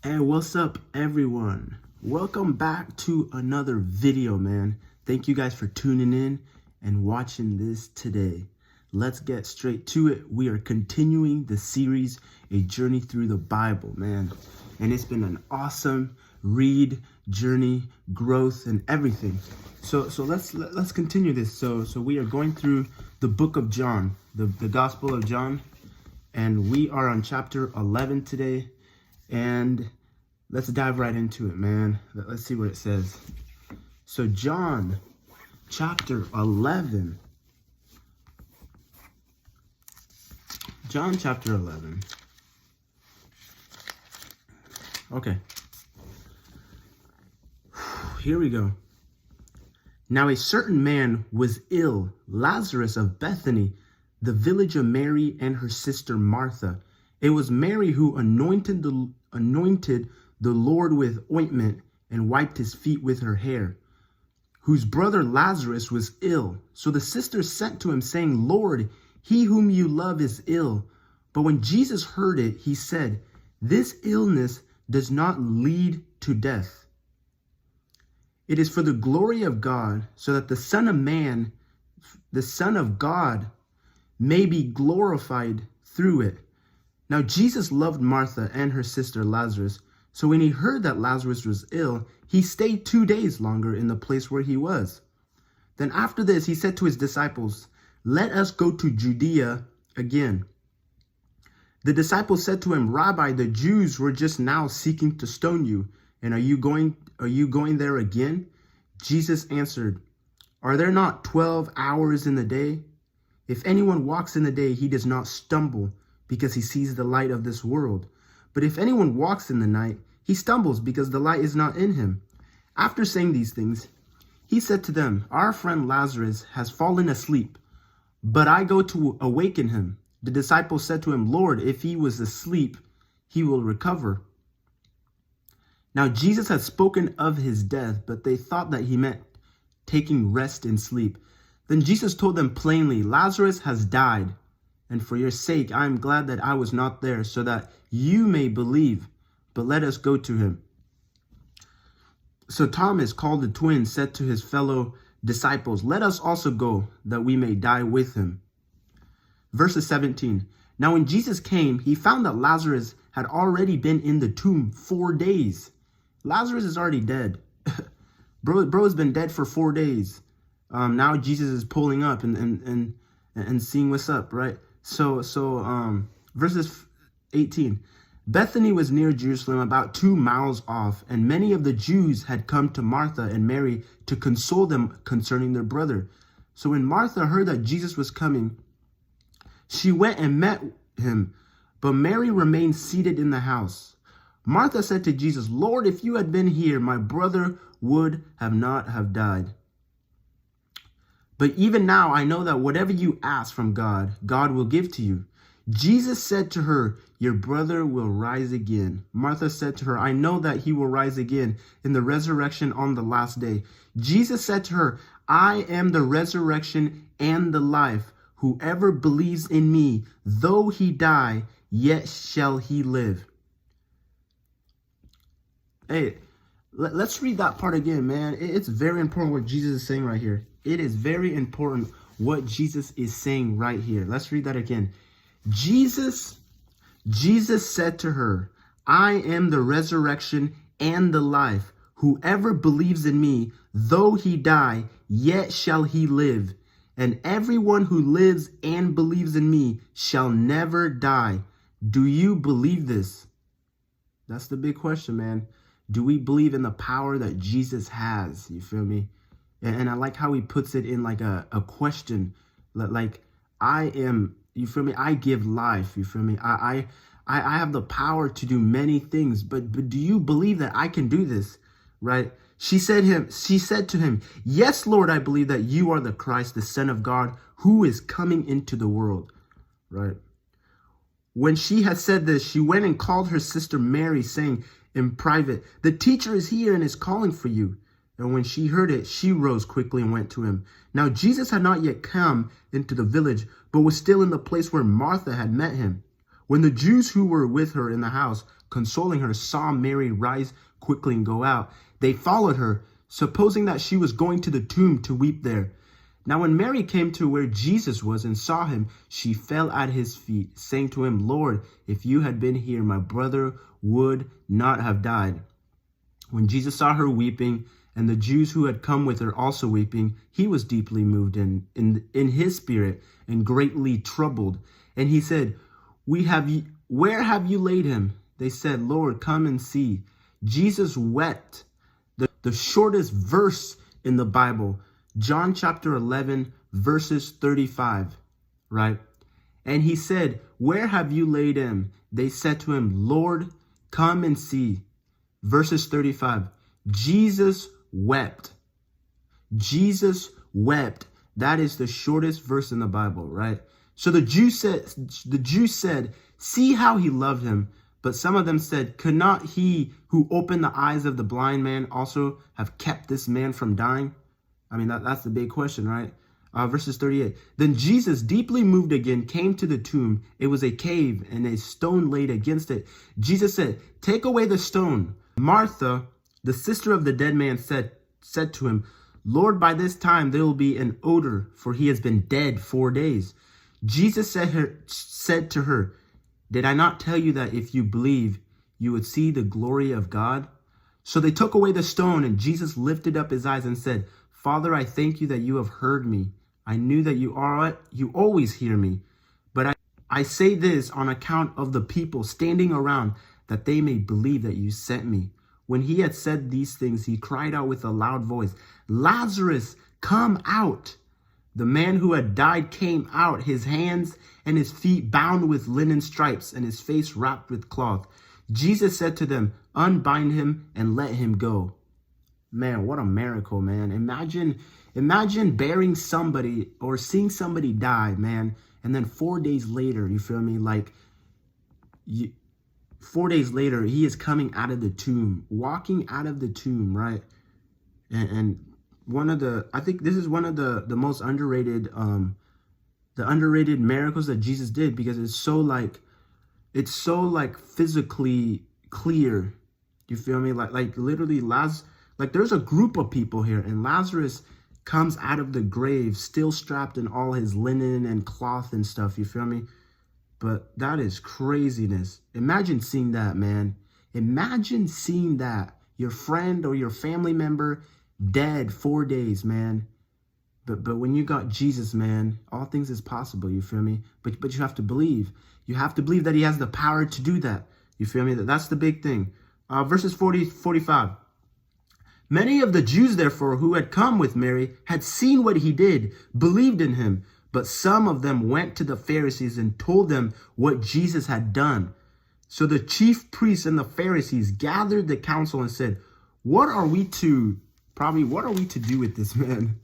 And what's up, everyone? Welcome back to another video, man. Thank you guys for tuning in and watching this today. Let's get straight to it. We are continuing the series, A Journey Through the Bible, man. And it's been an awesome read, journey, growth, and everything. So let's continue this. So we are going through the book of John, the Gospel of John, and we are on chapter 11 today. And let's dive right into it, man. Let's see what it says. So John chapter 11. John chapter 11. Okay. Here we go. Now a certain man was ill, Lazarus of Bethany, the village of Mary and her sister Martha. It was Mary who anointed the Lord with ointment and wiped his feet with her hair, whose brother Lazarus was ill. So the sisters sent to him, saying, Lord, he whom you love is ill. But when Jesus heard it, he said, this illness does not lead to death. It is for the glory of God, so that the Son of Man, the Son of God, may be glorified through it. Now Jesus loved Martha and her sister Lazarus. So when he heard that Lazarus was ill, he stayed 2 days longer in the place where he was. Then after this, he said to his disciples, let us go to Judea again. The disciples said to him, Rabbi, the Jews were just now seeking to stone you, and are you going there again? Jesus answered, are there not 12 hours in the day? If anyone walks in the day, he does not stumble, because he sees the light of this world. But if anyone walks in the night, he stumbles because the light is not in him. After saying these things, he said to them, our friend Lazarus has fallen asleep, but I go to awaken him. The disciples said to him, Lord, if he was asleep, he will recover. Now Jesus had spoken of his death, but they thought that he meant taking rest in sleep. Then Jesus told them plainly, Lazarus has died. And for your sake, I am glad that I was not there, so that you may believe. But let us go to him. So Thomas, called the twin, said to his fellow disciples, let us also go, that we may die with him. Verses 17. Now when Jesus came, he found that Lazarus had already been in the tomb 4 days. Lazarus is already dead. Bro has been dead for 4 days. Now Jesus is pulling up and seeing what's up, right? So verses 18. Bethany was near Jerusalem, about 2 miles off, and many of the Jews had come to Martha and Mary to console them concerning their brother. So when Martha heard that Jesus was coming, she went and met him, but Mary remained seated in the house. Martha said to Jesus, Lord, if you had been here, my brother would not have died. But even now I know that whatever you ask from God, God will give to you. Jesus said to her, your brother will rise again. Martha said to her, I know that he will rise again in the resurrection on the last day. Jesus said to her, I am the resurrection and the life. Whoever believes in me, though he die, yet shall he live. Hey, let's read that part again, man. It's very important what Jesus is saying right here. It is very important what Jesus is saying right here. Let's read that again. Jesus said to her, I am the resurrection and the life. Whoever believes in me, though he die, yet shall he live. And everyone who lives and believes in me shall never die. Do you believe this? That's the big question, man. Do we believe in the power that Jesus has? You feel me? And I like how he puts it in like a question. Like, I am, you feel me? I give life. You feel me? I have the power to do many things. But do you believe that I can do this? Right? She said to him, yes, Lord, I believe that you are the Christ, the Son of God, who is coming into the world. Right? When she had said this, she went and called her sister Mary, saying in private, the teacher is here and is calling for you. And when she heard it, she rose quickly and went to him. Now Jesus had not yet come into the village, but was still in the place where Martha had met him. When the Jews who were with her in the house consoling her, saw Mary rise quickly and go out. They followed her, supposing that she was going to the tomb to weep there. Now when Mary came to where Jesus was and saw him, she fell at his feet, saying to him, Lord, if you had been here, my brother would not have died. When Jesus saw her weeping, and the Jews who had come with her also weeping, he was deeply moved in his spirit and greatly troubled. And he said, where have you laid him? They said, Lord, come and see. Jesus wept. The shortest verse in the Bible, John chapter 11, verses 35, right? And he said, where have you laid him? They said to him, Lord, come and see. Verses 35, Jesus wept. Jesus wept. That is the shortest verse in the Bible, right? So the Jews said, see how he loved him. But some of them said, could not he who opened the eyes of the blind man also have kept this man from dying? I mean, that's the big question, right? Verses 38. Then Jesus, deeply moved again, came to the tomb. It was a cave and a stone laid against it. Jesus said, take away the stone. Martha, the sister of the dead man, said to him, Lord, by this time there will be an odor, for he has been dead 4 days. Jesus said to her, did I not tell you that if you believe, you would see the glory of God? So they took away the stone, and Jesus lifted up his eyes and said, Father, I thank you that you have heard me. I knew that you always hear me. But I say this on account of the people standing around, that they may believe that you sent me. When he had said these things, he cried out with a loud voice, Lazarus, come out. The man who had died came out, his hands and his feet bound with linen stripes, and his face wrapped with cloth. Jesus said to them, unbind him and let him go. Man, what a miracle, man. Imagine burying somebody or seeing somebody die, man. And then 4 days later, you feel me? 4 days later, he is coming out of the tomb, walking out of the tomb, right? And I think this is one of the most underrated, the underrated miracles that Jesus did, because it's so physically clear. You feel me? Like literally there's a group of people here, and Lazarus comes out of the grave still strapped in all his linen and cloth and stuff. You feel me? But that is craziness. Imagine seeing that, man. Imagine seeing that. Your friend or your family member dead 4 days, man. But when you got Jesus, man, all things is possible, you feel me? But you have to believe. You have to believe that he has the power to do that. You feel me? That's the big thing. Verses 45. Many of the Jews, therefore, who had come with Mary, had seen what he did, believed in him. But some of them went to the Pharisees and told them what Jesus had done. So the chief priests and the Pharisees gathered the council and said, what are we to do with this man?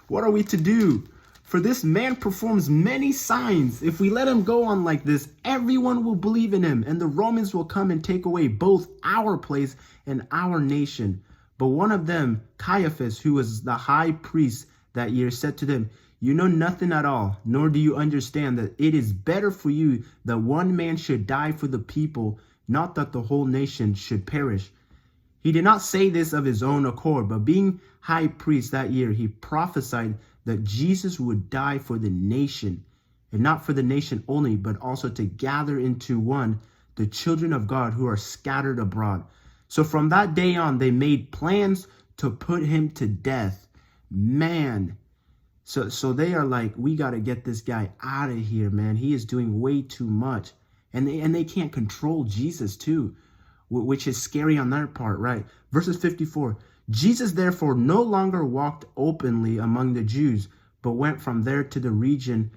What are we to do? For this man performs many signs. If we let him go on like this, everyone will believe in him, and the Romans will come and take away both our place and our nation. But one of them, Caiaphas, who was the high priest that year, said to them, you know nothing at all, nor do you understand that it is better for you that one man should die for the people, not that the whole nation should perish. He did not say this of his own accord, but being high priest that year, he prophesied that Jesus would die for the nation, and not for the nation only, but also to gather into one the children of God who are scattered abroad. So from that day on, they made plans to put him to death. Man. So they are like, we got to get this guy out of here, man. He is doing way too much. And they can't control Jesus too, which is scary on their part, right? Verses 54. Jesus therefore no longer walked openly among the Jews, but went from there to the region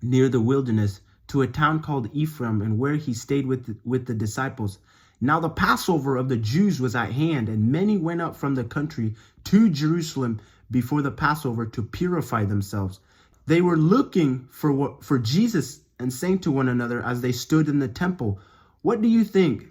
near the wilderness, to a town called Ephraim, and where he stayed with the disciples. Now the Passover of the Jews was at hand, and many went up from the country to Jerusalem before the Passover to purify themselves. They were looking for Jesus and saying to one another as they stood in the temple, what do you think,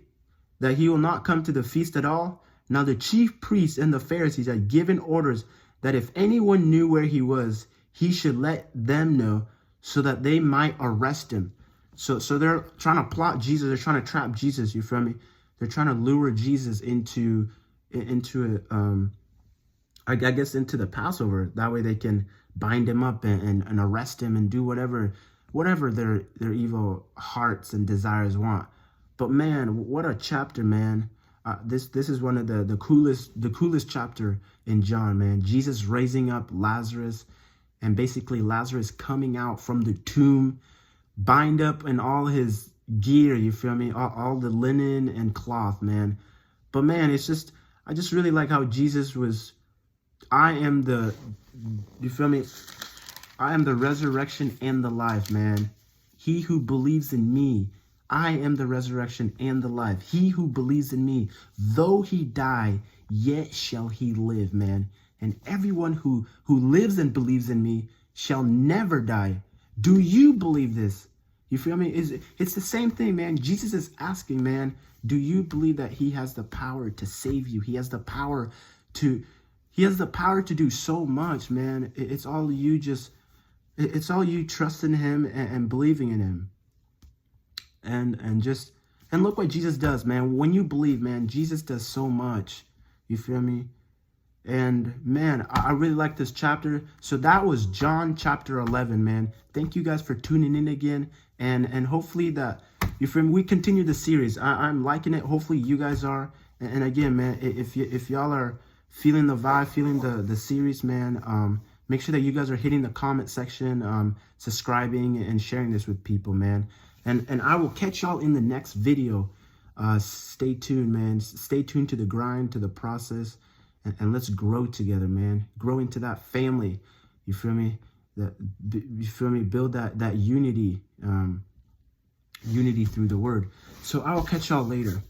that he will not come to the feast at all? Now the chief priests and the Pharisees had given orders that if anyone knew where he was, he should let them know, so that they might arrest him. So they're trying to plot Jesus. They're trying to trap Jesus. You feel me? They're trying to lure Jesus into I guess into the Passover. That way they can bind him up and arrest him and do whatever their evil hearts and desires want. But man, what a chapter, man. This is one of the coolest chapter in John, man. Jesus raising up Lazarus, and basically Lazarus coming out from the tomb, bind up in all his gear, you feel me? All the linen and cloth, man. But man, I just really like how Jesus was, you feel me? I am the resurrection and the life, man. He who believes in me, I am the resurrection and the life. He who believes in me, though he die, yet shall he live, man. And everyone who lives and believes in me shall never die. Do you believe this? You feel me? It's the same thing, man. Jesus is asking, man, do you believe that he has the power to save you? He has the power to do so much, man. It's all you trusting him and believing in him. And look what Jesus does, man. When you believe, man, Jesus does so much. You feel me? And man, I really like this chapter. So that was John chapter 11, man. Thank you guys for tuning in again. And hopefully that, you feel me, we continue the series. I'm liking it. Hopefully you guys are. And again, man, if y'all are feeling the vibe, feeling the series, man, make sure that you guys are hitting the comment section, subscribing and sharing this with people, man. And I will catch y'all in the next video. Stay tuned, man. Stay tuned to the grind, to the process. And let's grow together, man. Grow into that family. You feel me? You feel me? Build that unity, unity through the word. So I will catch y'all later.